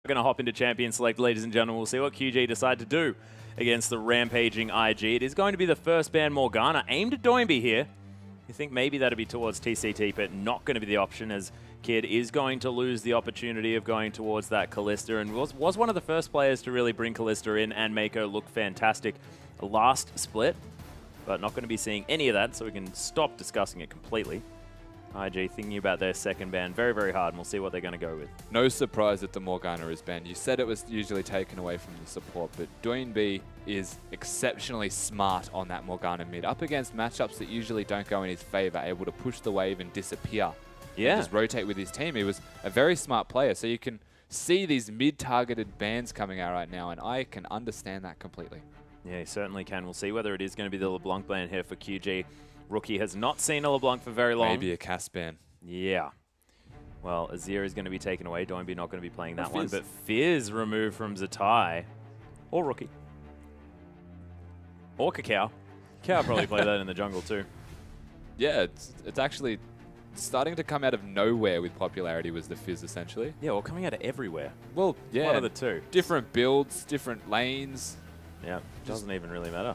We're going to hop into Champion Select, ladies and gentlemen. We'll see what QG decide to do against the rampaging IG. It is going to be the first ban Morgana, aimed at Doinby here. You think maybe that'd be towards TCT, but not going to be the option, as Kid is going to lose the opportunity of going towards that Kalista, and was one of the first players to really bring Kalista in and make her look fantastic last split, but not going to be seeing any of that, so we can stop discussing it completely. IG thinking about their second ban very, very hard, and we'll see what they're going to go with. No surprise that the Morgana is banned. You said it was usually taken away from the support, but Doinby is exceptionally smart on that Morgana mid. Up against matchups that usually don't go in his favor, able to push the wave and disappear. Yeah. And just rotate with his team. He was a very smart player, so you can see these mid-targeted bans coming out right now, and I can understand that completely. Yeah, he certainly can. We'll see whether it is going to be the LeBlanc ban here for QG. Rookie has not seen a LeBlanc for very long. Maybe a Cass ban. Yeah. Well, Azir is going to be taken away. Doinby not going to be playing that one. But Fizz removed from Zatai. Or Rookie. Or Cacao. Cacao probably play that in the jungle too. Yeah, it's actually starting to come out of nowhere with popularity was the Fizz, essentially. Yeah, well, coming out of everywhere. Well, yeah. One of the two. Different builds, different lanes. Yeah, doesn't even really matter.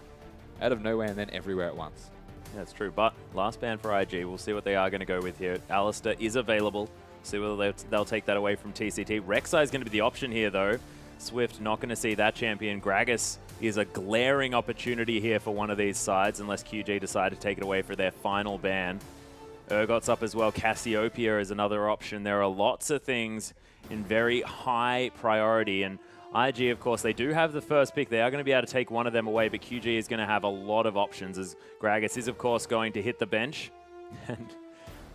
Out of nowhere and then everywhere at once. That's true, but last ban for IG. We'll see what they are going to go with here. Alistair is available. See whether they'll take that away from TCT. Rek'Sai is going to be the option here, though. Swift not going to see that champion. Gragas is a glaring opportunity here for one of these sides, unless QG decide to take it away for their final ban. Urgot's up as well. Cassiopeia is another option. There are lots of things in very high priority, and IG, of course, they do have the first pick. They are going to be able to take one of them away, but QG is going to have a lot of options, as Gragas is, of course, going to hit the bench. And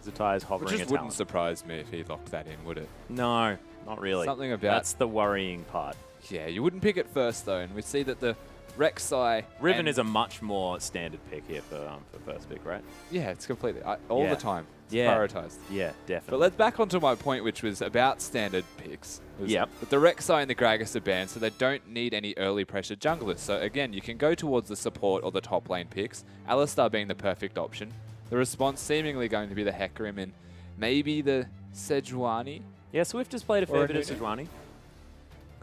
Zatai is hovering a Which wouldn't surprise me if he locked that in, would it? No, not really. Something about... That's the worrying part. Yeah, you wouldn't pick it first, though, and we see that the Rek'Sai... Riven is a much more standard pick here for first pick, right? Yeah, it's completely... all the time. It's yeah. prioritized. Yeah, definitely. But let's back onto my point, which was about standard picks. Yep. But the Rek'Sai and the Gragas are banned, so they don't need any early pressure junglers. So again, you can go towards the support or the top lane picks, Alistar being the perfect option. The response seemingly going to be the Hecarim and maybe the Sejuani. Yeah, Swift has played a fair bit of Sejuani.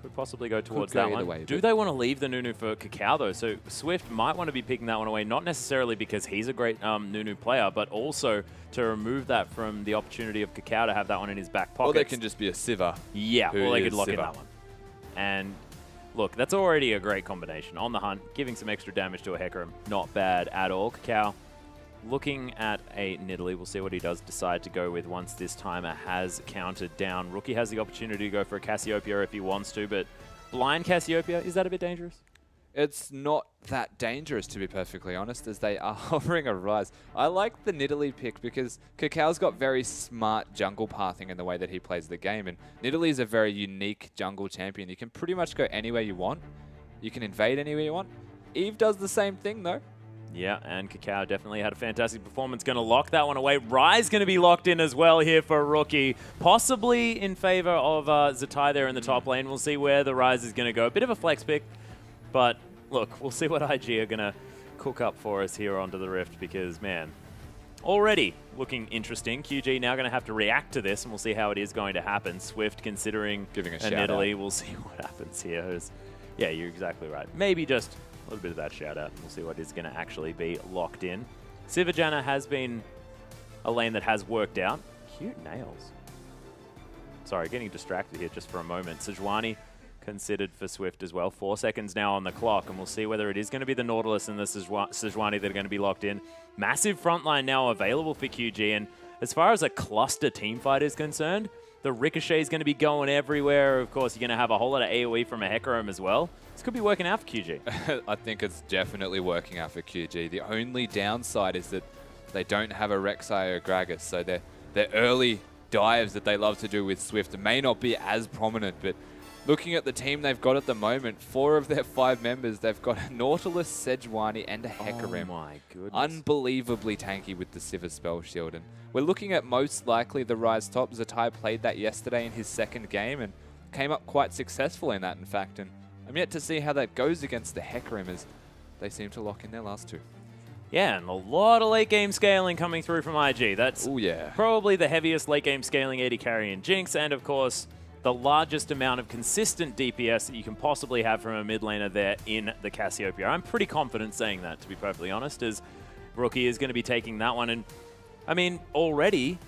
Could possibly go towards that one. Way, do they want to leave the Nunu for Cacao, though? So Swift might want to be picking that one away, not necessarily because he's a great Nunu player, but also to remove that from the opportunity of Cacao to have that one in his back pocket. Or they can just be a Sivir. Yeah, or they could lock in that one. And look, that's already a great combination. On the hunt, giving some extra damage to a Hecarim, not bad at all. Cacao looking at a Nidalee. We'll see what he does decide to go with once this timer has counted down. Rookie has the opportunity to go for a Cassiopeia if he wants to, but blind Cassiopeia, is that a bit dangerous? It's not that dangerous, to be perfectly honest, as they are offering a rise. I like the Nidalee pick because Cacao's got very smart jungle pathing in the way that he plays the game, and Nidalee is a very unique jungle champion. You can pretty much go anywhere you want. You can invade anywhere you want. Eve does the same thing, though. Yeah, and Cacao definitely had a fantastic performance. Going to lock that one away. Rise going to be locked in as well here for Rookie. Possibly in favor of Zatai there in the top lane. We'll see where the Rise is going to go. A bit of a flex pick, but look, we'll see what IG are going to cook up for us here onto the Rift because, man, already looking interesting. QG now going to have to react to this, and we'll see how it is going to happen. Swift considering giving a Nidalee. We'll see what happens here. Yeah, you're exactly right. Maybe just a little bit of that shout out, and we'll see what is going to actually be locked in. Sivajana has been a lane that has worked out. Cute nails. Sorry, getting distracted here just for a moment. Sejuani considered for Swift as well. 4 seconds now on the clock, and we'll see whether it is going to be the Nautilus and the Sejuani that are going to be locked in. Massive frontline now available for QG, and as far as a cluster teamfight is concerned, the Ricochet is going to be going everywhere. Of course, you're going to have a whole lot of AoE from a Hecarim as well. This could be working out for QG. I think it's definitely working out for QG. The only downside is that they don't have a Rek'Sai or Gragas, so their early dives that they love to do with Swift may not be as prominent, but looking at the team they've got at the moment, 4 of their 5 members, they've got a Nautilus, Sejuani, and a Hecarim. Oh my goodness. Unbelievably tanky with the Sivir spell shield. And we're looking at most likely the Rise top. Zatai played that yesterday in his second game and came up quite successful in that, in fact. And I'm yet to see how that goes against the Hecarim, as they seem to lock in their last 2. Yeah, and a lot of late game scaling coming through from IG. That's yeah, probably the heaviest late game scaling AD carry in Jinx, and of course, the largest amount of consistent DPS that you can possibly have from a mid laner there in the Cassiopeia. I'm pretty confident saying that, to be perfectly honest, as Rookie is going to be taking that one. And, I mean, already,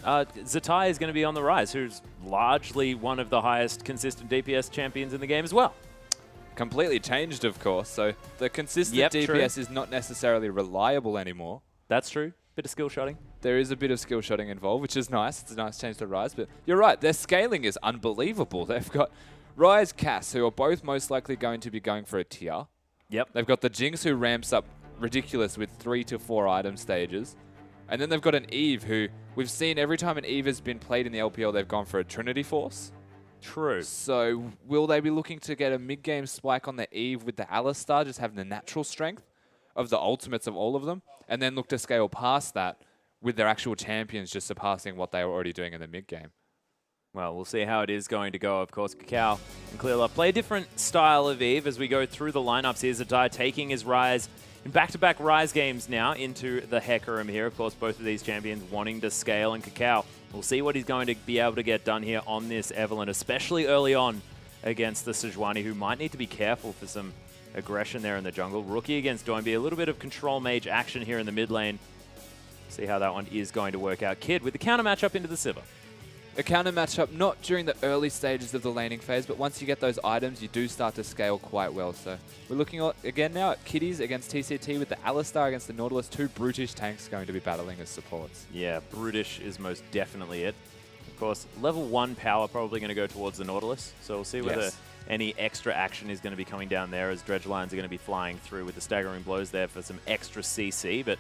Zatai is going to be on the rise, who's largely one of the highest consistent DPS champions in the game as well. Completely changed, of course, so the consistent DPS is not necessarily reliable anymore. That's true. Bit of skill shotting. There is a bit of skill shotting involved, which is nice. It's a nice change to Rise, but you're right, their scaling is unbelievable. They've got Rise, Cass, who are both most likely going to be going for a tier. Yep. They've got the Jinx, who ramps up ridiculous with 3 to 4 item stages. And then they've got an Eve, who we've seen every time an Eve has been played in the LPL, they've gone for a Trinity Force. True. So will they be looking to get a mid-game spike on the Eve with the Alistar, just having the natural strength of the ultimates of all of them, and then look to scale past that with their actual champions just surpassing what they were already doing in the mid-game? Well, we'll see how it is going to go. Of course, Kakao and Clearlove play a different style of Eve as we go through the lineups. Here's Zatai taking his Rise in back-to-back Rise games now into the Hecarim here. Of course, both of these champions wanting to scale, and Kakao, we'll see what he's going to be able to get done here on this Evelynn, especially early on against the Sejuani, who might need to be careful for some aggression there in the jungle. Rookie against Doinby, a little bit of control mage action here in the mid lane. See how that one is going to work out. Kid with the counter matchup into the Sivir. A counter matchup, not during the early stages of the laning phase, but once you get those items, you do start to scale quite well. So we're looking at, again now at Kitties against TCT with the Alistar against the Nautilus. 2 brutish tanks going to be battling as supports. Yeah, brutish is most definitely it. Of course, level 1 power probably going to go towards the Nautilus. So we'll see whether any extra action is going to be coming down there, as dredge lines are going to be flying through with the staggering blows there for some extra CC. But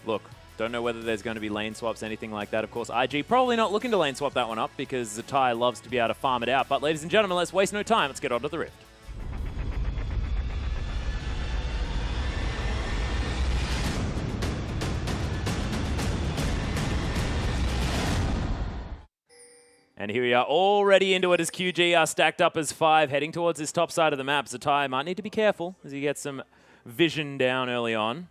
look, don't know whether there's going to be lane swaps, anything like that. Of course, IG probably not looking to lane swap that one up because Zatai loves to be able to farm it out. But ladies and gentlemen, let's waste no time. Let's get on to the Rift. And here we are already into it as QG are stacked up as 5, heading towards this top side of the map. Zatai might need to be careful as he gets some vision down early on.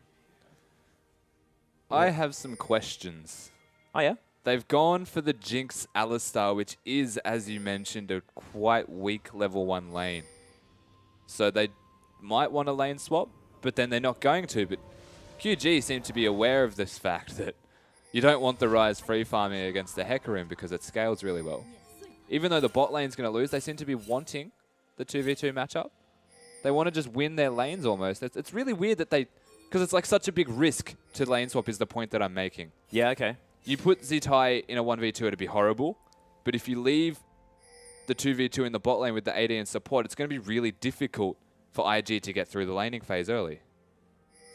I have some questions. Oh, yeah? They've gone for the Jinx Alistar, which is, as you mentioned, a quite weak level 1 lane. So they might want a lane swap, but then they're not going to. But QG seem to be aware of this fact that you don't want the Rise free farming against the Hecarim because it scales really well. Even though the bot lane's going to lose, they seem to be wanting the 2v2 matchup. They want to just win their lanes almost. It's really weird that they... Because it's like such a big risk to lane swap is the point that I'm making. Yeah, okay. You put Zatai in a 1v2, it'd be horrible. But if you leave the 2v2 in the bot lane with the AD and support, it's going to be really difficult for IG to get through the laning phase early.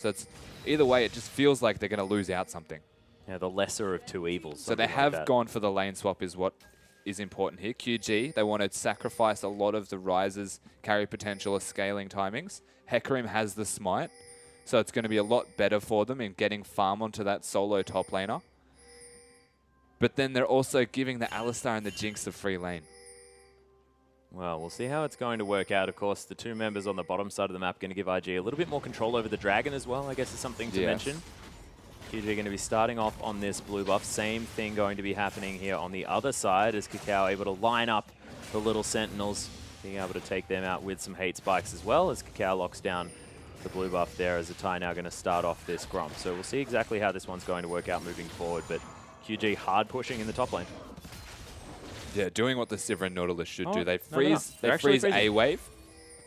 So it's either way, it just feels like they're going to lose out something. Yeah, the lesser of two evils. So they have gone for the lane swap is what is important here. QG, they want to sacrifice a lot of the Rise's carry potential or scaling timings. Hecarim has the smite. So it's going to be a lot better for them in getting farm onto that solo top laner. But then they're also giving the Alistar and the Jinx the free lane. Well, we'll see how it's going to work out. Of course, the 2 members on the bottom side of the map going to give IG a little bit more control over the dragon as well, I guess is something to mention. QG going to be starting off on this blue buff. Same thing going to be happening here on the other side as Kakao able to line up the little sentinels, being able to take them out with some hate spikes as well as Kakao locks down the blue buff there as Zatai now going to start off this Grom. So we'll see exactly how this one's going to work out moving forward, but QG hard pushing in the top lane. Yeah, doing what the Sivir and Nautilus should do. They freeze, they freeze a wave.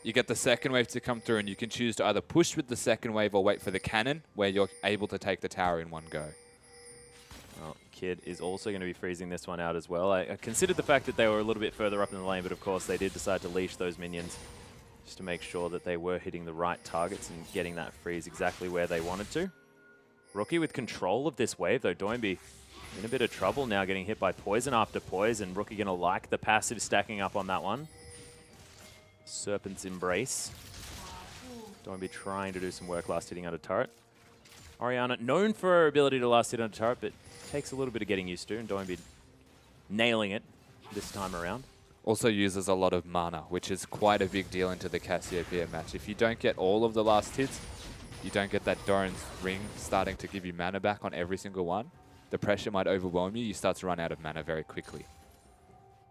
You get the second wave to come through and you can choose to either push with the second wave or wait for the cannon where you're able to take the tower in one go. Well, Kid is also going to be freezing this one out as well. I considered the fact that they were a little bit further up in the lane, but of course they did decide to leash those minions just to make sure that they were hitting the right targets and getting that freeze exactly where they wanted to. Rookie with control of this wave, though. Doinby in a bit of trouble now, getting hit by poison after poison. Rookie going to like the passive stacking up on that one. Serpent's Embrace. Doinby trying to do some work last hitting under turret. Orianna, known for her ability to last hit under turret, but takes a little bit of getting used to, and Doinby nailing it this time around. Also uses a lot of mana, which is quite a big deal into the Cassiopeia match. If you don't get all of the last hits, you don't get that Doran's ring starting to give you mana back on every single one, the pressure might overwhelm you. You start to run out of mana very quickly.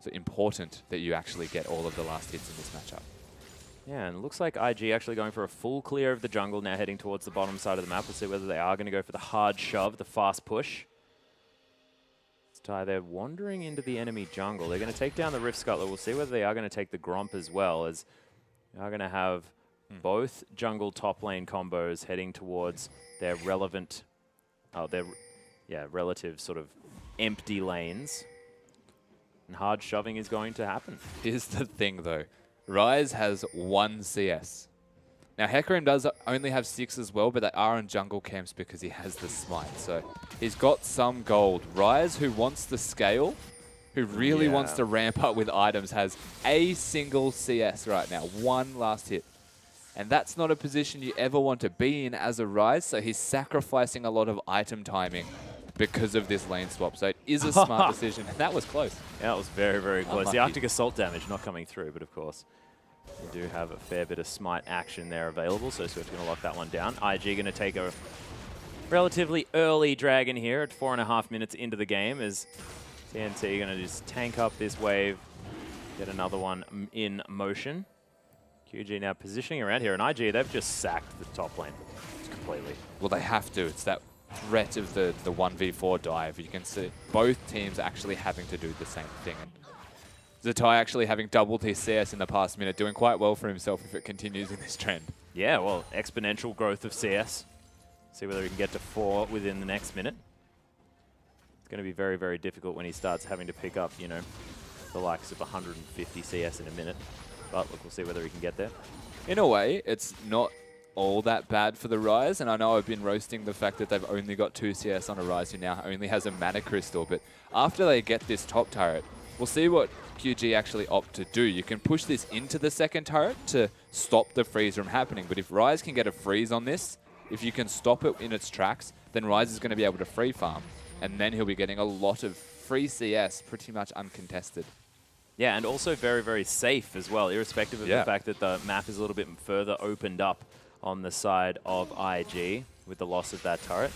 So important that you actually get all of the last hits in this matchup. Yeah, and it looks like IG actually going for a full clear of the jungle, now heading towards the bottom side of the map. We'll see whether they are going to go for the hard shove, the fast push. They're wandering into the enemy jungle. They're going to take down the Rift Scuttler. We'll see whether they are going to take the Gromp as well, as they are going to have both jungle top lane combos heading towards their relevant, relative sort of empty lanes. And hard shoving is going to happen. Here's the thing, though. Ryze has 1 CS. Now, Hecarim does only have 6 as well, but they are in jungle camps because he has the smite. So he's got some gold. Ryze, who wants the scale, who really wants to ramp up with items, has a single CS right now. 1 last hit. And that's not a position you ever want to be in as a Ryze, so he's sacrificing a lot of item timing because of this lane swap. So it is a smart decision, and that was close. Yeah, it was very, very close. Unlucky. The Arctic Assault damage not coming through, but of course, we do have a fair bit of smite action there available, so Swift's going to lock that one down. IG going to take a relatively early dragon here at 4.5 minutes into the game, as TNT going to just tank up this wave, get another one in motion. QG now positioning around here, and IG, they've just sacked the top lane completely. Well, they have to. It's that threat of the 1v4 dive. You can see both teams actually having to do the same thing. And Zatai actually having doubled his CS in the past minute, doing quite well for himself if it continues in this trend. Yeah, well, exponential growth of CS. See whether he can get to 4 within the next minute. It's going to be very, very difficult when he starts having to pick up, you know, the likes of 150 CS in a minute. But look, we'll see whether he can get there. In a way, it's not all that bad for the Ryze, and I know I've been roasting the fact that they've only got 2 CS on a Ryze who now only has a mana crystal, but after they get this top turret, we'll see what QG actually opt to do. You can push this into the second turret to stop the freeze from happening, but if Ryze can get a freeze on this, if you can stop it in its tracks, then Ryze is going to be able to free farm, and then he'll be getting a lot of free CS pretty much uncontested. Yeah, and also very, very safe as well, irrespective of the fact that the map is a little bit further opened up on the side of IG with the loss of that turret.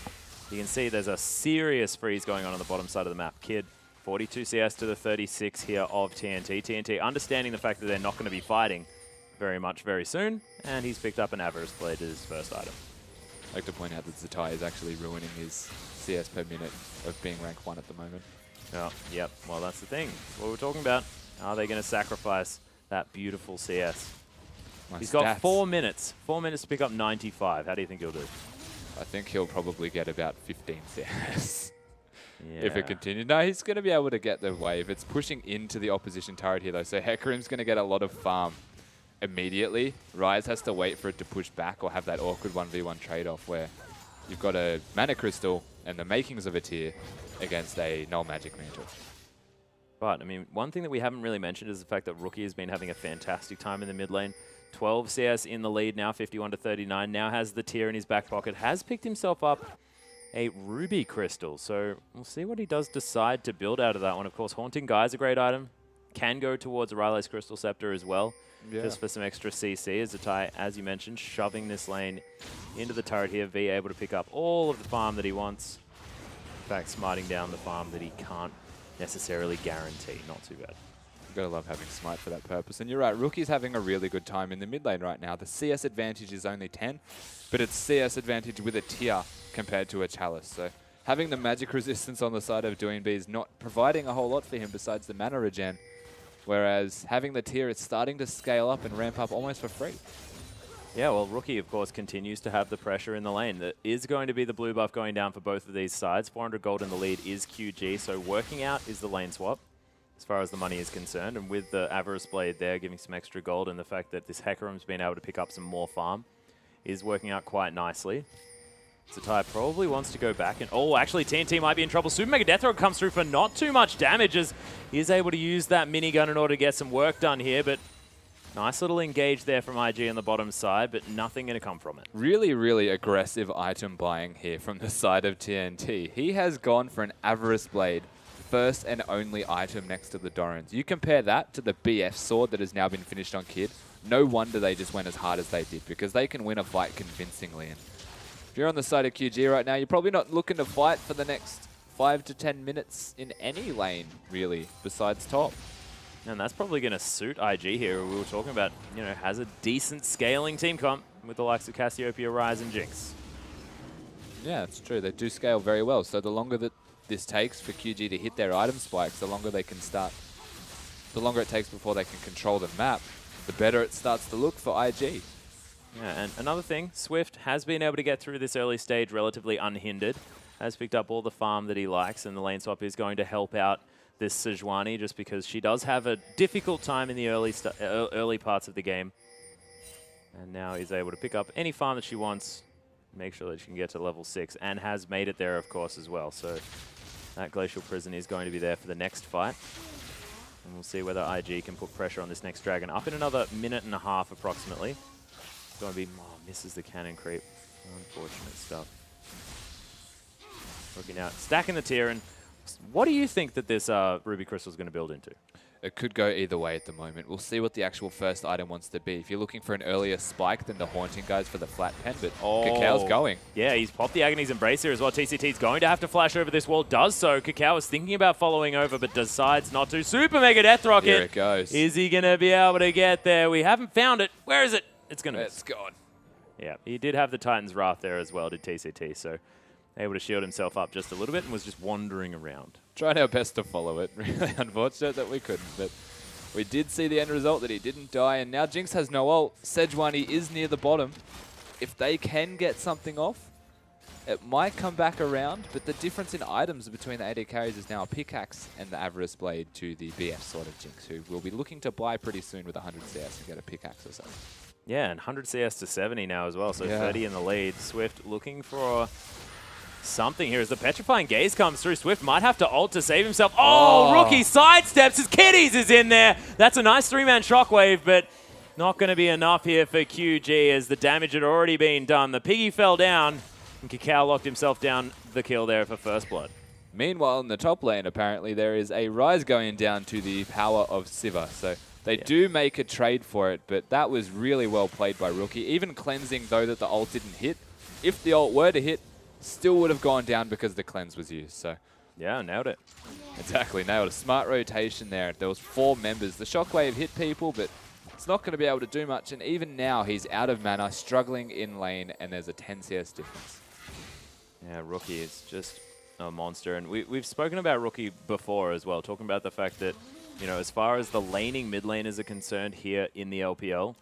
You can see there's a serious freeze going on the bottom side of the map. Kid, 42 CS to the 36 here of TNT. TNT understanding the fact that they're not going to be fighting very much very soon, and he's picked up an Avarice Blade as his first item. I'd like to point out that Zatai is actually ruining his CS per minute of being rank 1 at the moment. Oh, yep. Well, that's the thing. What we're talking about. Are they going to sacrifice that beautiful CS? He's got 4 minutes. 4 minutes to pick up 95. How do you think he'll do? I think he'll probably get about 15 CS. If it continues. No, he's going to be able to get the wave. It's pushing into the opposition turret here, though. So Hecarim's going to get a lot of farm immediately. Ryze has to wait for it to push back or have that awkward 1v1 trade-off where you've got a mana crystal and the makings of a tier against a null magic mantle. But, I mean, one thing that we haven't really mentioned is the fact that Rookie has been having a fantastic time in the mid lane. 12 CS in the lead now, 51 to 39. Now has the tier in his back pocket. Has picked himself up a Ruby Crystal. So we'll see what he does decide to build out of that one. Of course, Haunting Guy is a great item. Can go towards Ryle's Crystal Scepter as well, just for some extra CC. As Zatai, as you mentioned, shoving this lane into the turret here. V able to pick up all of the farm that he wants. In fact, smiting down the farm that he can't necessarily guarantee. Not too bad. You've got to love having smite for that purpose. And you're right, Rookie's having a really good time in the mid lane right now. The CS advantage is only 10, but it's CS advantage with a tier compared to a chalice. So having the magic resistance on the side of Doing B is not providing a whole lot for him besides the mana regen. Whereas having the tier, it's starting to scale up and ramp up almost for free. Yeah, well, Rookie, of course, continues to have the pressure in the lane. That is going to be the blue buff going down for both of these sides. 400 gold in the lead is QG, so working out is the lane swap as far as the money is concerned. And with the Avarice Blade there giving some extra gold and the fact that this Hecarim's been able to pick up some more farm is working out quite nicely. Zatai probably wants to go back and... Oh, actually, TNT might be in trouble. Super Mega Death Throw comes through for not too much damage as he is able to use that minigun in order to get some work done here, but... Nice little engage there from IG on the bottom side, but nothing going to come from it. Really, really aggressive item buying here from the side of TNT. He has gone for an Avarice Blade, first and only item next to the Dorans. You compare that to the BF sword that has now been finished on Kid. No wonder they just went as hard as they did, because they can win a fight convincingly. And if you're on the side of QG right now, you're probably not looking to fight for the next 5 to 10 minutes in any lane, really, besides top. And that's probably going to suit IG here, who we were talking about, you know, has a decent scaling team comp with the likes of Cassiopeia, Ryze, and Jinx. Yeah, that's true. They do scale very well. So the longer that this takes for QG to hit their item spikes, the longer they can start. The longer it takes before they can control the map, the better it starts to look for IG. Yeah, and another thing, Swift has been able to get through this early stage relatively unhindered, has picked up all the farm that he likes, and the lane swap is going to help out this Sejuani just because she does have a difficult time in the early parts of the game. And now he's able to pick up any farm that she wants, make sure that she can get to level 6, and has made it there, of course, as well. So that Glacial Prison is going to be there for the next fight. And we'll see whether IG can put pressure on this next dragon. Up in another minute and a half, approximately. It's going to be... Oh, misses the cannon creep. Unfortunate stuff. Looking out. Stacking the tier. And what do you think that this Ruby Crystal is going to build into? It could go either way at the moment. We'll see what the actual first item wants to be. If you're looking for an earlier spike, then the Haunting goes for the flat pen, but Cacao's going. Yeah, he's popped the Agony's Embrace here as well. TCT's going to have to flash over this wall. Does so. Cacao is thinking about following over, but decides not to. Super Mega Death Rocket. Here it goes. Is he going to be able to get there? We haven't found it. Where is it? It's going to miss. It's gone. Yeah, he did have the Titan's Wrath there as well, did TCT, so able to shield himself up just a little bit and was just wandering around. Tried our best to follow it. Really unfortunate that we couldn't, but we did see the end result that he didn't die, and now Jinx has no ult. Sejuani is near the bottom. If they can get something off, it might come back around, but the difference in items between the AD carries is now a pickaxe and the Avarice Blade to the BF sort of Jinx, who will be looking to buy pretty soon with 100 CS and get a pickaxe or something. Yeah, and 100 CS to 70 now as well, so 30 in the lead. Swift looking for something here as the Petrifying Gaze comes through. Swift might have to ult to save himself. Oh, Rookie sidesteps as Kitties is in there. That's a nice 3-man shockwave, but not going to be enough here for QG as the damage had already been done. The Piggy fell down, and Cacao locked himself down the kill there for first blood. Meanwhile, in the top lane, apparently, there is a Ryze going down to the power of Siva. So they do make a trade for it, but that was really well played by Rookie. Even cleansing, though, that the ult didn't hit. If the ult were to hit, still would have gone down because the cleanse was used. So yeah, nailed it. Exactly, nailed it. Smart rotation there. There was 4 members. The shockwave hit people, but it's not going to be able to do much. And even now, he's out of mana, struggling in lane, and there's a 10 CS difference. Yeah, Rookie is just a monster. And we've spoken about Rookie before as well, talking about the fact that, you know, as far as the laning mid laners are concerned here in the LPL,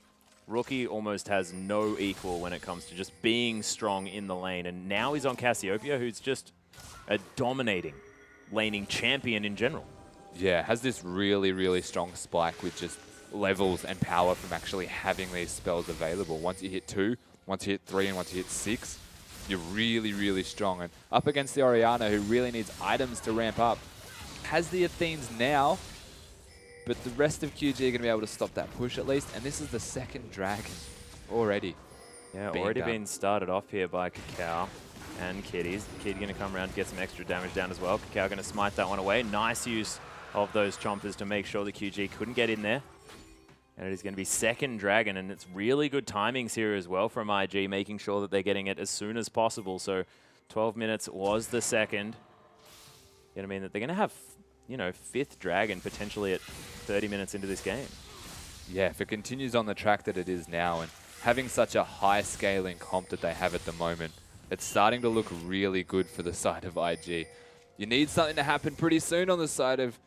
Rookie almost has no equal when it comes to just being strong in the lane. And now he's on Cassiopeia, who's just a dominating laning champion in general. Yeah, has this really, really strong spike with just levels and power from actually having these spells available. Once you hit 2, once you hit 3, and once you hit 6, you're really, really strong. And up against the Orianna, who really needs items to ramp up, has the Athenes now, but the rest of QG are going to be able to stop that push at least. And this is the second dragon already. Yeah, already been started off here by Cacao and Kitties. Kid going to come around to get some extra damage down as well. Cacao going to smite that one away. Nice use of those chompers to make sure the QG couldn't get in there. And it is going to be second dragon, and it's really good timings here as well from IG, making sure that they're getting it as soon as possible. So 12 minutes was the second. You know what I mean? That they're going to have, you know, 5th dragon potentially at 30 minutes into this game. Yeah, if it continues on the track that it is now, and having such a high scaling comp that they have at the moment, it's starting to look really good for the side of IG. You need something to happen pretty soon on the side of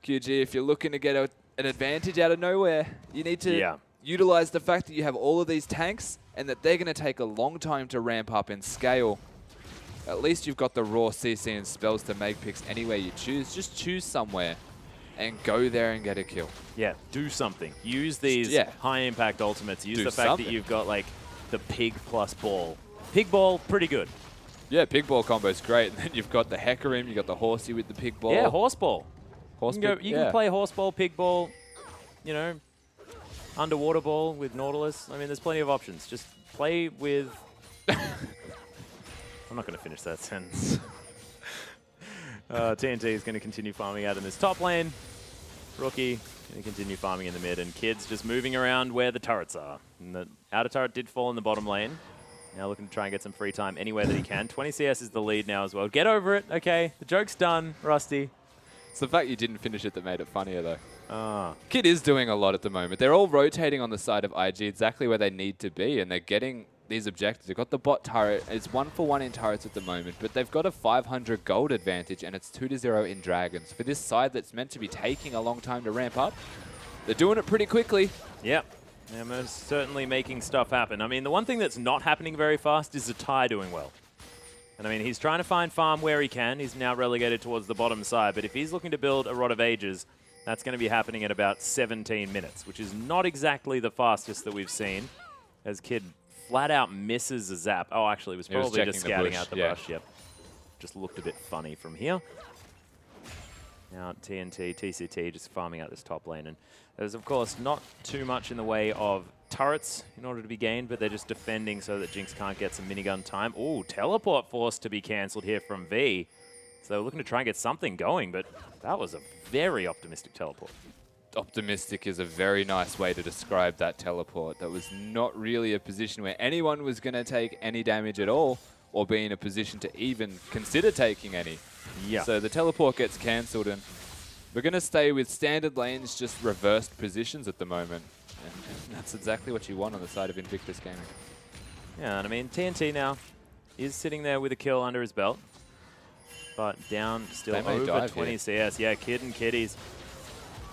QG. If you're looking to get an advantage out of nowhere, you need to utilize the fact that you have all of these tanks and that they're going to take a long time to ramp up and scale. At least you've got the raw CC and spells to make picks anywhere you choose. Just choose somewhere and go there and get a kill. Yeah, do something. Use these high-impact ultimates. Use the fact that you've got, like, the pig plus ball. Pig ball, pretty good. Yeah, pig ball combo's great. And then you've got the Hecarim, you've got the horsey with the pig ball. Yeah, horse ball. You can play horse ball, pig ball, you know, underwater ball with Nautilus. I mean, there's plenty of options. Just play with... I'm not going to finish that sentence. TNT is going to continue farming out in this top lane. Rookie going to continue farming in the mid, and Kid's just moving around where the turrets are. And the outer turret did fall in the bottom lane. Now looking to try and get some free time anywhere that he can. 20 CS is the lead now as well. Get over it. Okay, the joke's done, Rusty. It's the fact you didn't finish it that made it funnier, though. Kid is doing a lot at the moment. They're all rotating on the side of IG exactly where they need to be, and they're getting these objectives. They've got the bot turret. It's 1-for-1 in turrets at the moment, but they've got a 500 gold advantage, and it's 2-0 in dragons. For this side that's meant to be taking a long time to ramp up, they're doing it pretty quickly. Yep. They're most certainly making stuff happen. I mean, the one thing that's not happening very fast is Zatai doing well. And I mean, he's trying to find farm where he can. He's now relegated towards the bottom side, but if he's looking to build a Rod of Ages, that's going to be happening at about 17 minutes, which is not exactly the fastest that we've seen, as Kid flat out misses a zap. Oh, actually, it was probably just scouting out the bush. Yep. Just looked a bit funny from here. Now TNT, TCT just farming out this top lane. And there's, of course, not too much in the way of turrets in order to be gained, but they're just defending so that Jinx can't get some minigun time. Ooh, teleport forced to be cancelled here from V. So they're looking to try and get something going, but that was a very optimistic teleport. Optimistic is a very nice way to describe that teleport. That was not really a position where anyone was going to take any damage at all or be in a position to even consider taking any. Yeah. So the teleport gets cancelled, and we're going to stay with standard lanes, just reversed positions at the moment. And that's exactly what you want on the side of Invictus Gaming. Yeah, and I mean, TNT now is sitting there with a kill under his belt, but down still over 20 CS. Yeah, Kid and Kitties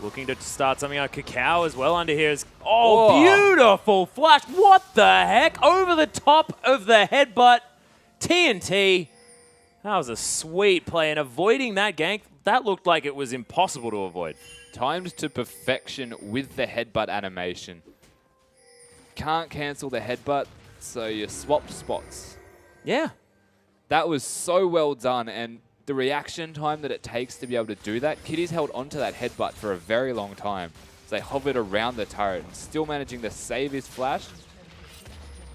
looking to start something out. Cacao as well under here. Oh, beautiful flash. What the heck? Over the top of the headbutt. TNT. That was a sweet play, and avoiding that gank, that looked like it was impossible to avoid. Timed to perfection with the headbutt animation. Can't cancel the headbutt, so you swap spots. Yeah. That was so well done, and the reaction time that it takes to be able to do that, Kitty's held onto that headbutt for a very long time. So they hovered around the turret and still managing to save his flash,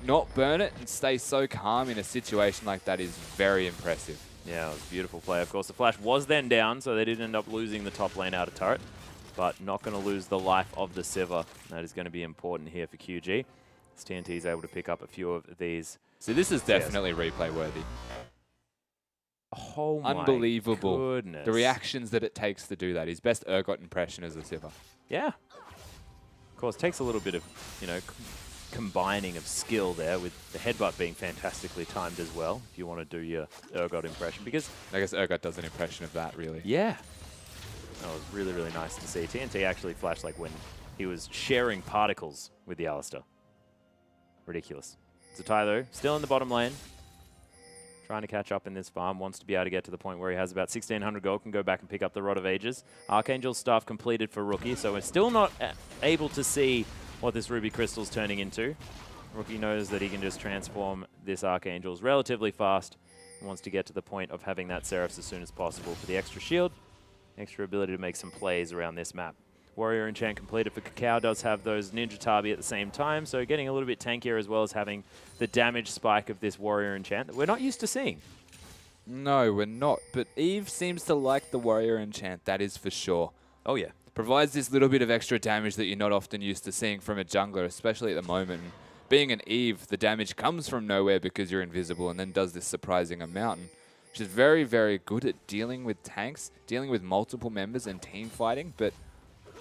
not burn it, and stay so calm in a situation like that is very impressive. Yeah, it was a beautiful play. Of course, the flash was then down, so they did end up losing the top lane out of turret, but not going to lose the life of the Sivir. That is going to be important here for QG, as TNT is able to pick up a few of these. So this is definitely replay worthy. Oh my unbelievable. Goodness. The reactions that it takes to do that. His best Urgot impression as a Sivir. Yeah. Of course, takes a little bit of, you know, combining of skill there, with the headbutt being fantastically timed as well, if you want to do your Urgot impression, because I guess Urgot does an impression of that, really. Yeah. That was really, really nice to see. TNT actually flashed like when he was sharing particles with the Alistar. Ridiculous. Zatai, though, still in the bottom lane. Trying to catch up in this farm, wants to be able to get to the point where he has about 1,600 gold, can go back and pick up the Rod of Ages. Archangel's staff completed for Rookie, so we're still not able to see what this Ruby Crystal's turning into. Rookie knows that he can just transform this Archangel's relatively fast and wants to get to the point of having that Seraphs as soon as possible for the extra shield, extra ability to make some plays around this map. Warrior Enchant completed for Cacao does have those Ninja Tabi at the same time, so getting a little bit tankier as well as having the damage spike of this Warrior Enchant that we're not used to seeing. No, we're not, but Eve seems to like the Warrior Enchant, that is for sure. Oh yeah. Provides this little bit of extra damage that you're not often used to seeing from a jungler, especially at the moment. And being an Eve, the damage comes from nowhere because you're invisible and then does this surprising amount. And she's very, very good at dealing with tanks, dealing with multiple members and team fighting, but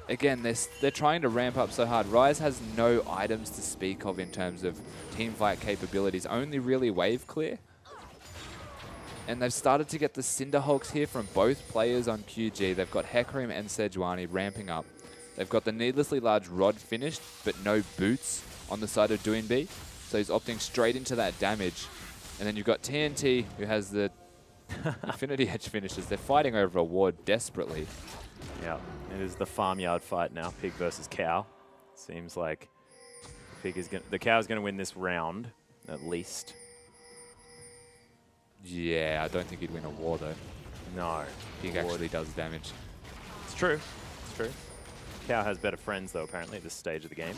again, they're trying to ramp up so hard. Ryze has no items to speak of in terms of team fight capabilities, only really wave clear. And they've started to get the Cinderhulks here from both players on QG. They've got Hecarim and Sejuani ramping up. They've got the needlessly large Rod finished, but no boots on the side of Doinb. So he's opting straight into that damage. And then you've got TNT, who has the Infinity Edge finishes. They're fighting over a ward desperately. Yeah, it is the farmyard fight now, pig versus cow. Seems like the cow's going to win this round, at least. Yeah, I don't think he'd win a war, though. No. Pig actually does damage. It's true. It's true. Cow has better friends, though, apparently, at this stage of the game.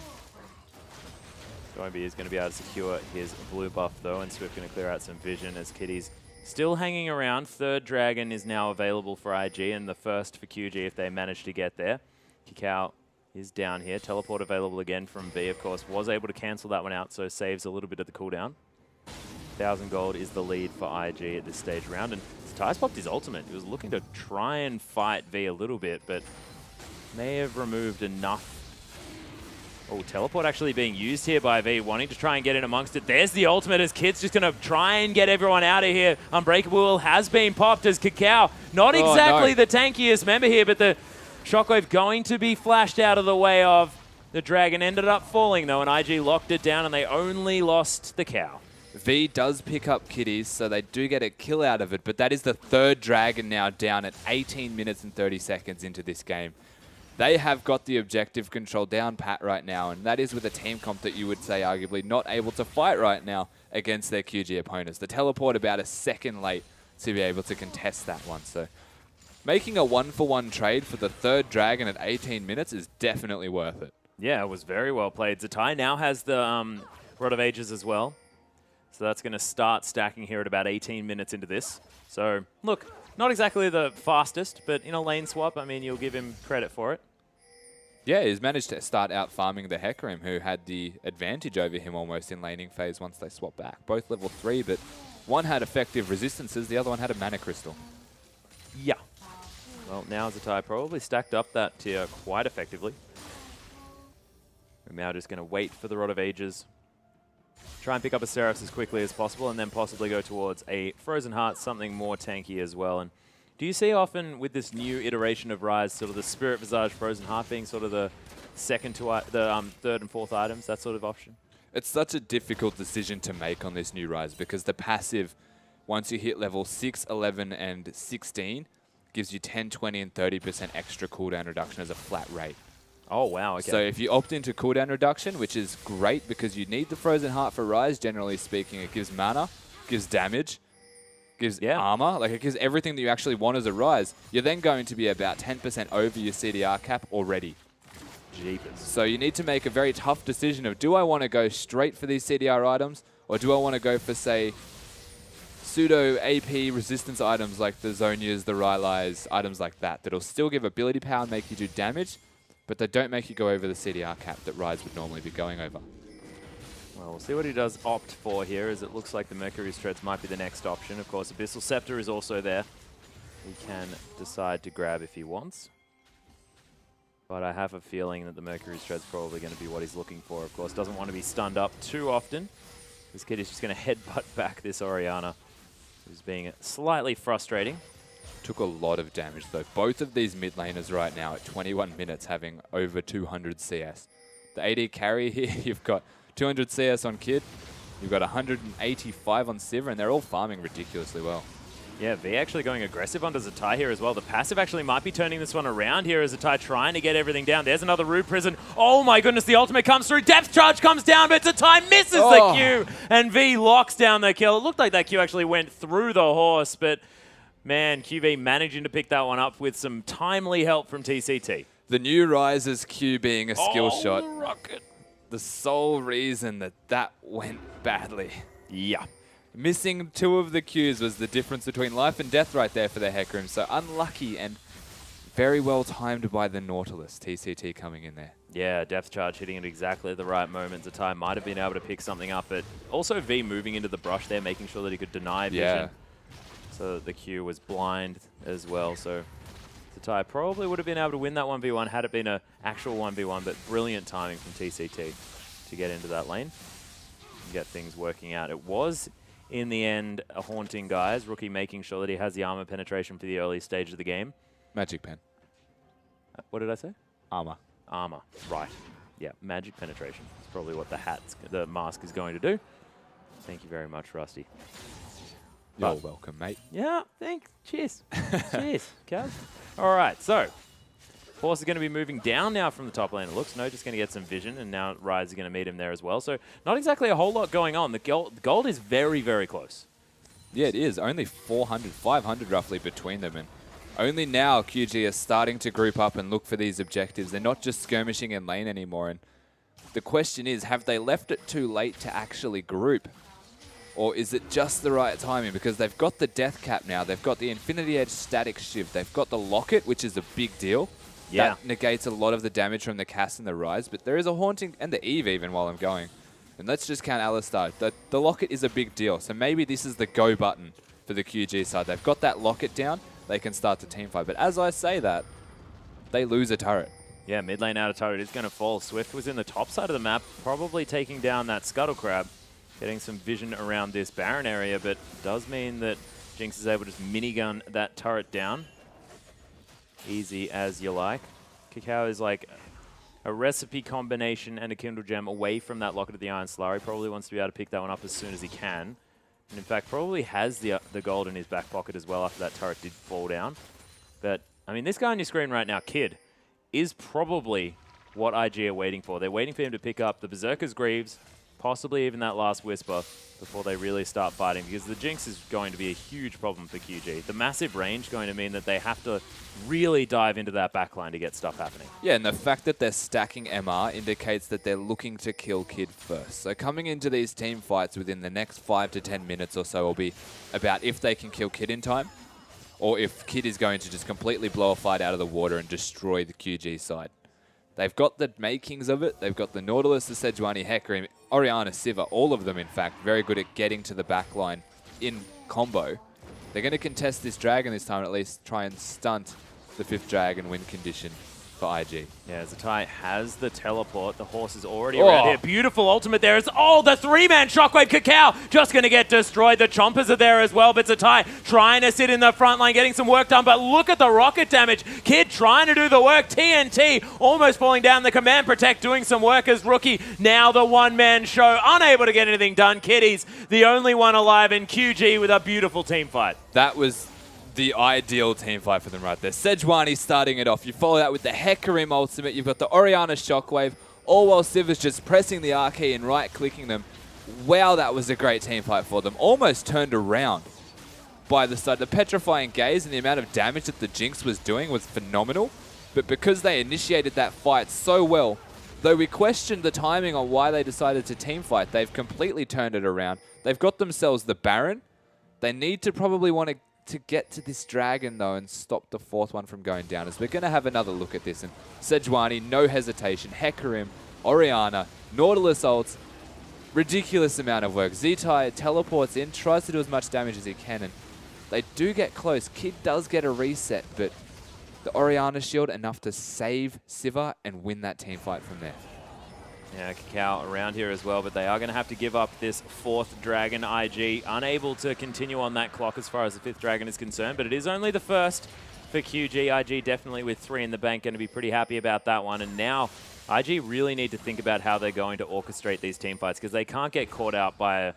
Doinb is going to be able to secure his blue buff, though, and Swift going to clear out some vision as Kitty's still hanging around. Third dragon is now available for IG, and the first for QG if they manage to get there. Cacao is down here. Teleport available again from V, of course. Was able to cancel that one out, so saves a little bit of the cooldown. 1,000 gold is the lead for IG at this stage round, and Ty's popped his ultimate. He was looking to try and fight V a little bit, but may have removed enough. Oh, teleport actually being used here by V, wanting to try and get in amongst it. There's the ultimate as Kid's just going to try and get everyone out of here. Unbreakable has been popped as Kakao, not exactly the tankiest member here, but the Shockwave going to be flashed out of the way of the Dragon. Ended up falling though, and IG locked it down, and they only lost the cow. V does pick up Kitties, so they do get a kill out of it, but that is the third Dragon now down at 18 minutes and 30 seconds into this game. They have got the objective control down pat right now, and that is with a team comp that you would say arguably not able to fight right now against their QG opponents. The teleport about a second late to be able to contest that one. So making a 1-for-1 trade for the third Dragon at 18 minutes is definitely worth it. Yeah, it was very well played. Zatai now has the Rod of Ages as well. So that's going to start stacking here at about 18 minutes into this. So, look, not exactly the fastest, but in a lane swap, I mean, you'll give him credit for it. Yeah, he's managed to start out farming the Hecarim, who had the advantage over him almost in laning phase once they swapped back. Both level 3, but one had effective resistances, the other one had a mana crystal. Yeah. Well, now Zatai probably stacked up that tier quite effectively. We're now just going to wait for the Rod of Ages. Try and pick up a Seraphs as quickly as possible, and then possibly go towards a Frozen Heart, something more tanky as well. And do you see often with this new iteration of Rise, sort of the Spirit Visage Frozen Heart being sort of the second to the third and fourth items, that sort of option? It's such a difficult decision to make on this new Rise because the passive, once you hit level 6, 11, and 16, gives you 10, 20, and 30% extra cooldown reduction as a flat rate. Oh, wow. Okay. So if you opt into cooldown reduction, which is great because you need the Frozen Heart for Rise, generally speaking, it gives mana, gives damage, gives armor, like it gives everything that you actually want as a Rise, you're then going to be about 10% over your CDR cap already. Jeepers. So you need to make a very tough decision of, do I want to go straight for these CDR items, or do I want to go for, say, pseudo AP resistance items like the Zonias, the Rylai's, items like that, that'll still give ability power and make you do damage, but they don't make you go over the CDR cap that Rise would normally be going over. Well, we'll see what he does opt for here, as it looks like the Mercury's Treads might be the next option. Of course, Abyssal Scepter is also there. He can decide to grab if he wants. But I have a feeling that the Mercury's Tread's probably going to be what he's looking for. Of course, doesn't want to be stunned up too often. This kid is just going to headbutt back this Orianna, who's being slightly frustrating. Took a lot of damage, though. Both of these mid laners right now at 21 minutes having over 200 CS. The AD carry here, you've got 200 CS on Kid, you've got 185 on Sivir, and they're all farming ridiculously well. Yeah, V actually going aggressive onto Zatai here as well. The passive actually might be turning this one around here as Zatai trying to get everything down. There's another Rude Prison. Oh my goodness, the ultimate comes through. Depth Charge comes down, but Zatai misses the Q, and V locks down the kill. It looked like that Q actually went through the horse, but man, QV managing to pick that one up with some timely help from TCT. The new Rise's Q being a skill shot. Rocket. The sole reason that that went badly. Yeah. Missing 2 of the Qs was the difference between life and death right there for the Hecarim. So unlucky and very well timed by the Nautilus. TCT coming in there. Yeah, Depth Charge hitting at exactly the right moment. Zatai might have been able to pick something up, but also V moving into the brush there, making sure that he could deny vision. Yeah. So that the Q was blind as well. So Zatai probably would have been able to win that 1v1 had it been an actual 1v1, but brilliant timing from TCT to get into that lane and get things working out. It was, in the end, a haunting guys. Rookie making sure that he has the armor penetration for the early stage of the game. Magic Pen. What did I say? Armor. Armor, right. Yeah, magic penetration. That's probably what the mask is going to do. Thank you very much, Rusty. You're welcome, mate. Yeah, thanks. Cheers. Cheers, Kaz. All right, so Force is going to be moving down now from the top lane, it looks. No, just going to get some vision, and now Rise is going to meet him there as well. So not exactly a whole lot going on. The gold is very, very close. Yeah, it is. Only 400, 500 roughly between them. And only now QG are starting to group up and look for these objectives. They're not just skirmishing in lane anymore. And the question is, have they left it too late to actually group? Or is it just the right timing? Because they've got the death cap now. They've got the Infinity Edge static shift. They've got the locket, which is a big deal. Yeah. That negates a lot of the damage from the cast and the Rise. But there is a haunting, and the Eve even while I'm going. And let's just count Alistar. The locket is a big deal. So maybe this is the go button for the QG side. They've got that locket down. They can start to team fight. But as I say that, they lose a turret. Yeah, mid lane out of turret is going to fall. Swift was in the top side of the map, probably taking down that Scuttle Crab, getting some vision around this Baron area, but does mean that Jinx is able to just minigun that turret down. Easy as you like. Cacao is like a recipe combination and a Kindle Gem away from that Locket of the Iron Slurry. Probably wants to be able to pick that one up as soon as he can. And in fact, probably has the gold in his back pocket as well after that turret did fall down. But, I mean, this guy on your screen right now, Kid, is probably what IG are waiting for. They're waiting for him to pick up the Berserker's Greaves, possibly even that last Whisper, before they really start fighting, because the Jinx is going to be a huge problem for QG. The massive range going to mean that they have to really dive into that backline to get stuff happening. Yeah, and the fact that they're stacking MR indicates that they're looking to kill Kid first. So coming into these team fights within the next 5 to 10 minutes or so will be about if they can kill Kid in time, or if Kid is going to just completely blow a fight out of the water and destroy the QG side. They've got the makings of it. They've got the Nautilus, the Sejuani, Hecarim, Orianna, Siva, all of them, in fact, very good at getting to the backline in combo. They're going to contest this dragon this time, at least try and stunt the 5th dragon win condition for IG. Yeah, Zatai has the teleport. The horse is already around here. Beautiful ultimate there. The 3-man shockwave. Cacao just going to get destroyed. The chompers are there as well, but Zatai trying to sit in the front line, getting some work done, but look at the rocket damage. Kid trying to do the work. TNT almost falling down. The command protect doing some work as Rookie. Now the one-man show, unable to get anything done. Kiddy's the only one alive in QG with a beautiful team fight. That was the ideal team fight for them right there. Sejuani starting it off. You follow that with the Hecarim ultimate. You've got the Orianna shockwave, all while Civ is just pressing the R key and right-clicking them. Wow, that was a great team fight for them. Almost turned around by the side. The petrifying gaze and the amount of damage that the Jinx was doing was phenomenal. But because they initiated that fight so well, though we questioned the timing on why they decided to team fight, they've completely turned it around. They've got themselves the Baron. They need to probably want to get to this dragon, though, and stop the 4th one from going down, as we're going to have another look at this. And Sejuani, no hesitation. Hecarim, Orianna, Nautilus ults, ridiculous amount of work. Zatai teleports in, tries to do as much damage as he can, and they do get close. Kid does get a reset, but the Orianna shield enough to save Siva and win that team fight from there. Yeah, Cacao around here as well, but they are going to have to give up this 4th dragon. IG unable to continue on that clock as far as the 5th dragon is concerned, but it is only the 1st for QG. IG definitely with 3 in the bank, going to be pretty happy about that one. And now IG really need to think about how they're going to orchestrate these team fights, because they can't get caught out by an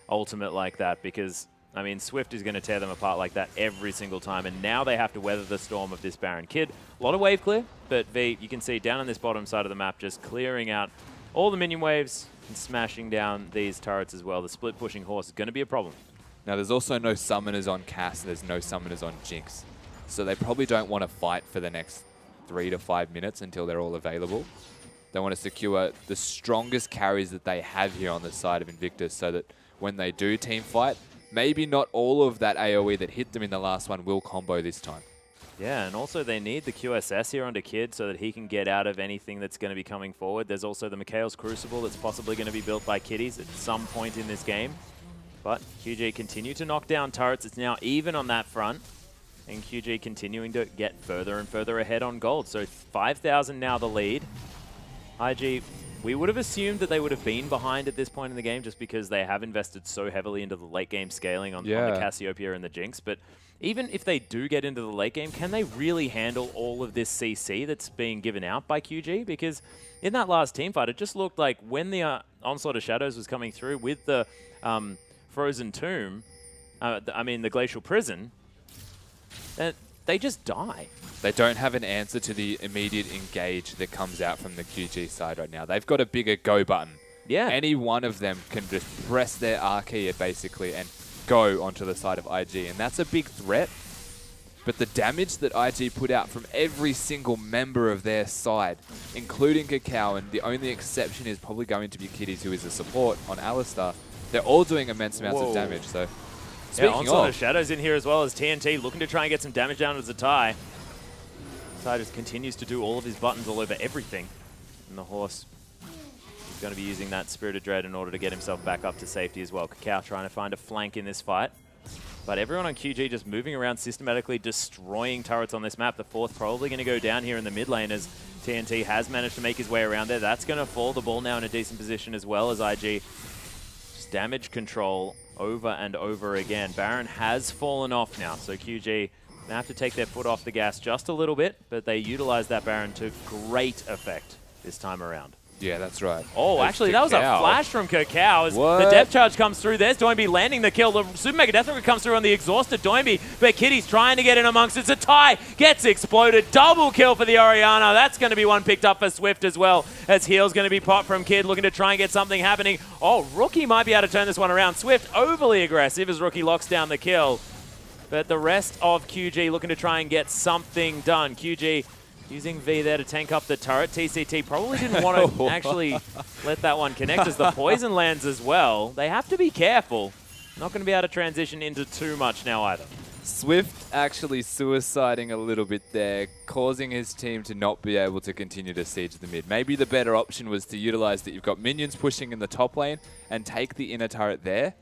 ultimate like that, because, I mean, Swift is going to tear them apart like that every single time, and now they have to weather the storm of this Baron. Kid, a lot of wave clear, but V, you can see down on this bottom side of the map, just clearing out all the minion waves and smashing down these turrets as well. The split pushing horse is going to be a problem. Now, there's also no summoners on Cass, there's no summoners on Jinx. So they probably don't want to fight for the next 3 to 5 minutes until they're all available. They want to secure the strongest carries that they have here on the side of Invictus, so that when they do team fight, maybe not all of that AoE that hit them in the last one will combo this time. Yeah, and also they need the QSS here onto Kid so that he can get out of anything that's going to be coming forward. There's also the Mikhail's Crucible that's possibly going to be built by Kiddies at some point in this game. But QG continue to knock down turrets. It's now even on that front. And QG continuing to get further and further ahead on gold. So 5,000 now the lead. IG, we would have assumed that they would have been behind at this point in the game just because they have invested so heavily into the late game scaling on the Cassiopeia and the Jinx. But even if they do get into the late game, can they really handle all of this CC that's being given out by QG? Because in that last team fight, it just looked like when the Onslaught of Shadows was coming through with the Frozen Tomb, the Glacial Prison, they just die. They don't have an answer to the immediate engage that comes out from the QG side right now. They've got a bigger go button. Yeah. Any one of them can just press their R key basically and go onto the side of IG, and that's a big threat. But the damage that IG put out from every single member of their side, including Cacao, and the only exception is probably going to be Kiddies, who is a support on Alistar, they're all doing immense amounts of damage. So, speaking Onslaught of Shadows in here as well as TNT looking to try and get some damage down to Zatai. Zatai just continues to do all of his buttons all over everything. And the horse is going to be using that Spirit of Dread in order to get himself back up to safety as well. Cacao trying to find a flank in this fight. But everyone on QG just moving around systematically, destroying turrets on this map. The fourth probably going to go down here in the mid lane as TNT has managed to make his way around there. That's going to fall. The ball now in a decent position as well as IG. Just damage control over and over again. Baron has fallen off now, so QG they have to take their foot off the gas just a little bit, but they utilize that Baron to great effect this time around. Yeah, that's right. Oh, actually, that was a flash from Kakao. As What? the depth charge comes through. There's Doinby landing the kill. The Super Mega Death Trigger comes through on the exhausted Doinby, but Kitty's trying to get in amongst it. It's a tie. Gets exploded. Double kill for the Orianna. That's going to be one picked up for Swift as well, as heal's going to be popped from Kid, looking to try and get something happening. Oh, Rookie might be able to turn this one around. Swift overly aggressive as Rookie locks down the kill. But the rest of QG looking to try and get something done. QG using V there to tank up the turret. TCT probably didn't want to actually let that one connect as the poison lands as well. They have to be careful. Not going to be able to transition into too much now either. Swift actually suiciding a little bit there, causing his team to not be able to continue to siege the mid. Maybe the better option was to utilize that you've got minions pushing in the top lane and take the inner turret there.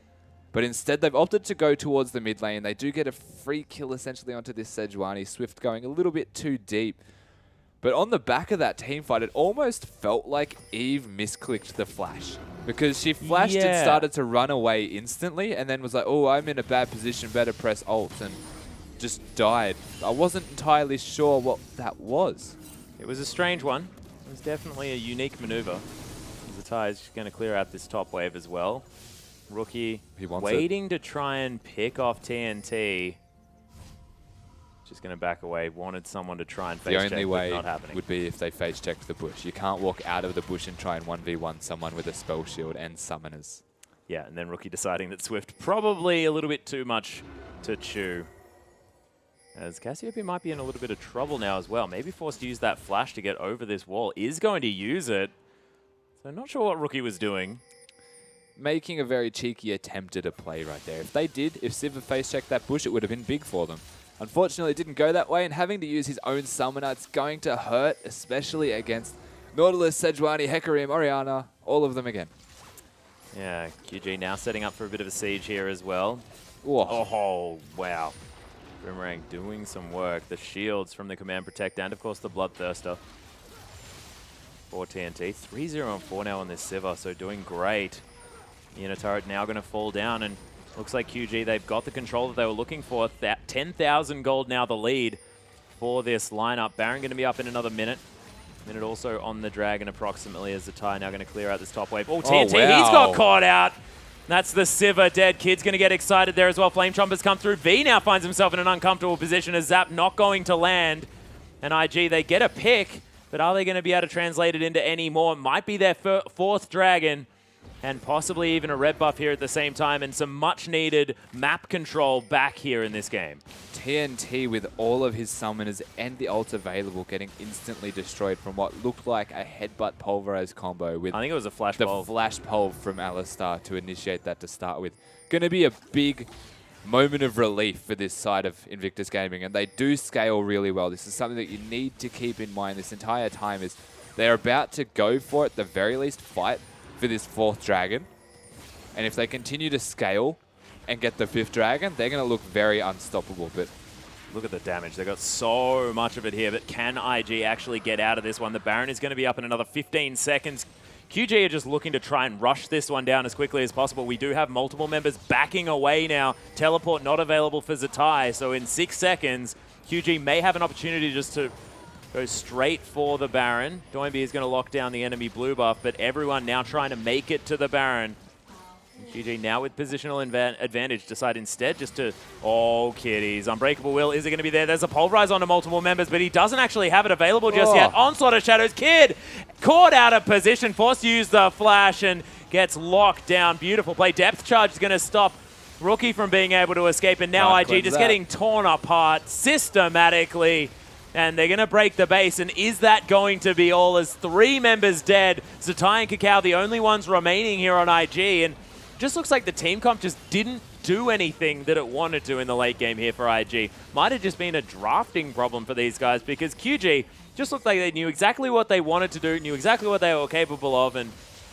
But instead, they've opted to go towards the mid lane. They do get a free kill essentially onto this Sejuani. Swift going a little bit too deep. But on the back of that team fight, it almost felt like Eve misclicked the flash. Because she flashed and started to run away instantly and then was like, oh, I'm in a bad position, better press ult, and just died. I wasn't entirely sure what that was. It was a strange one. It was definitely a unique maneuver. Zatai is going to clear out this top wave as well. Rookie waiting to try and pick off TNT. Just going to back away. Wanted someone to try and face check, the only way not happening. Would be if they face checked the bush. You can't walk out of the bush and try and 1v1 someone with a spell shield and summoners. Yeah, and then Rookie deciding that Swift probably a little bit too much to chew. As Cassiopeia might be in a little bit of trouble now as well. Maybe forced to use that flash to get over this wall. Is going to use it. So not sure what Rookie was doing. Making a very cheeky attempt at a play right there. If they did, if Siva face checked that bush, it would have been big for them. Unfortunately, it didn't go that way, and having to use his own summoner, it's going to hurt, especially against Nautilus, Sejuani, Hecarim, Orianna, all of them again. Yeah, QG now setting up for a bit of a siege here as well. Whoa. Oh, wow. Boomerang doing some work. The shields from the Command Protect and, of course, the Bloodthirster for TNT. 3-0 and 4 now on this Siva, so doing great. The inner turret now going to fall down, and looks like QG, they've got the control that they were looking for. That 10,000 gold now the lead for this lineup. Baron going to be up in another minute. Minute also on the Dragon approximately as Zatai now going to clear out this top wave. Oh, TNT, wow. He's got caught out. That's the Siva dead. Kid's going to get excited there as well. Flame Chompers come through. V now finds himself in an uncomfortable position as Zap not going to land. And IG, they get a pick, but are they going to be able to translate it into any more? Might be their fourth Dragon. And possibly even a red buff here at the same time, and some much-needed map control back here in this game. TNT with all of his summoners and the ult available getting instantly destroyed from what looked like a headbutt pulverize combo with I think it was a flash the pulve. flash pulve from Alistar to initiate that to start with. Going to be a big moment of relief for this side of Invictus Gaming, and they do scale really well. This is something that you need to keep in mind this entire time is they're about to go for, at the very least, fight for this fourth Dragon. And if they continue to scale and get the fifth Dragon, they're going to look very unstoppable. But look at the damage. They got so much of it here, but can IG actually get out of this one? The Baron is going to be up in another 15 seconds. QG are just looking to try and rush this one down as quickly as possible. We do have multiple members backing away now. Teleport not available for Zatai, so in 6 seconds, QG may have an opportunity just to go straight for the Baron. Doinby is going to lock down the enemy blue buff, but everyone now trying to make it to the Baron. QG now with positional advantage decide instead just to... Oh, kitties. Unbreakable Will, is it going to be there? There's a Pulverize onto multiple members, but he doesn't actually have it available just yet. Onslaught of Shadows. Kid caught out of position, forced to use the flash and gets locked down. Beautiful play. Depth Charge is going to stop Rookie from being able to escape, and now IG just getting torn apart systematically. And they're going to break the base, and is that going to be all as 3 members dead? Zatai and Kakao, the only ones remaining here on IG, and just looks like the team comp just didn't do anything that it wanted to in the late game here for IG. Might have just been a drafting problem for these guys, because QG just looked like they knew exactly what they wanted to do, knew exactly what they were capable of, and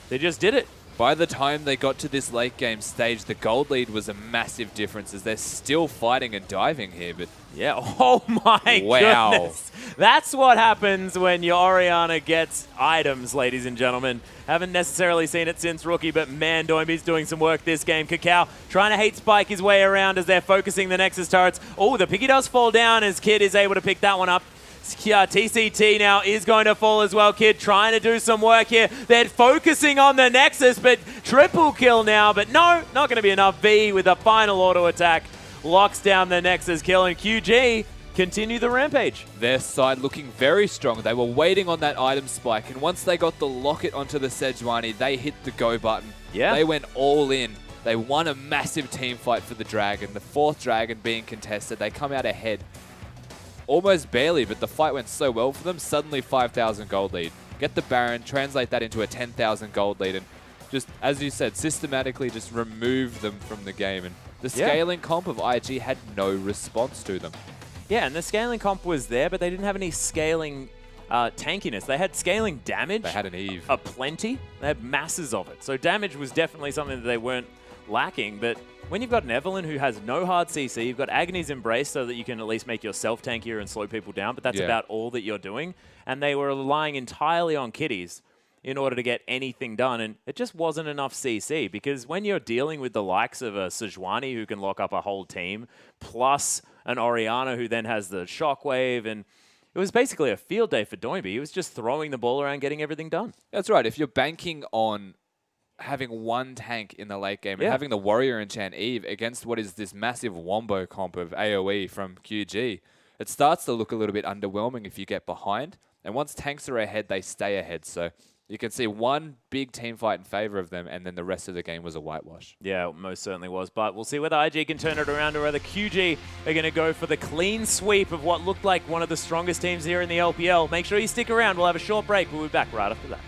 they just did it. By the time they got to this late game stage, the gold lead was a massive difference as they're still fighting and diving here. But yeah, oh my goodness. That's what happens when your Orianna gets items, ladies and gentlemen. Haven't necessarily seen it since rookie, but man, Doimby's doing some work this game. Kakao trying to hate spike his way around as they're focusing the Nexus turrets. Oh, the piggy does fall down as Kid is able to pick that one up. TCT now is going to fall as well. Kid trying to do some work here. They're focusing on the Nexus, but triple kill now. But no, not going to be enough. V with a final auto attack locks down the Nexus kill, and QG continue the rampage. Their side looking very strong. They were waiting on that item spike, and once they got the locket onto the Sejuani, they hit the go button. Yeah. They went all in. They won a massive team fight for the Dragon. The 4th Dragon being contested. They come out ahead. Almost barely, but the fight went so well for them. Suddenly 5,000 gold lead. Get the Baron, translate that into a 10,000 gold lead, and just, as you said, systematically just remove them from the game. And the scaling comp of IG had no response to them. Yeah, and the scaling comp was there, but they didn't have any scaling tankiness. They had scaling damage. They had an Eve. Plenty. They had masses of it. So damage was definitely something that they weren't lacking, but when you've got an Evelynn who has no hard CC, you've got Agony's Embrace so that you can at least make yourself tankier and slow people down, but that's about all that you're doing. And they were relying entirely on kitties in order to get anything done, and it just wasn't enough CC, because when you're dealing with the likes of a Sejuani who can lock up a whole team, plus an Orianna who then has the Shockwave, and it was basically a field day for Doimby. He was just throwing the ball around, getting everything done. That's right. If you're banking on having one tank in the late game and having the Warrior enchant Eve against what is this massive wombo comp of AoE from QG, it starts to look a little bit underwhelming if you get behind. And once tanks are ahead, they stay ahead. So you can see one big team fight in favor of them, and then the rest of the game was a whitewash. Yeah, it most certainly was. But we'll see whether IG can turn it around or whether QG are going to go for the clean sweep of what looked like one of the strongest teams here in the LPL. Make sure you stick around. We'll have a short break. We'll be back right after that.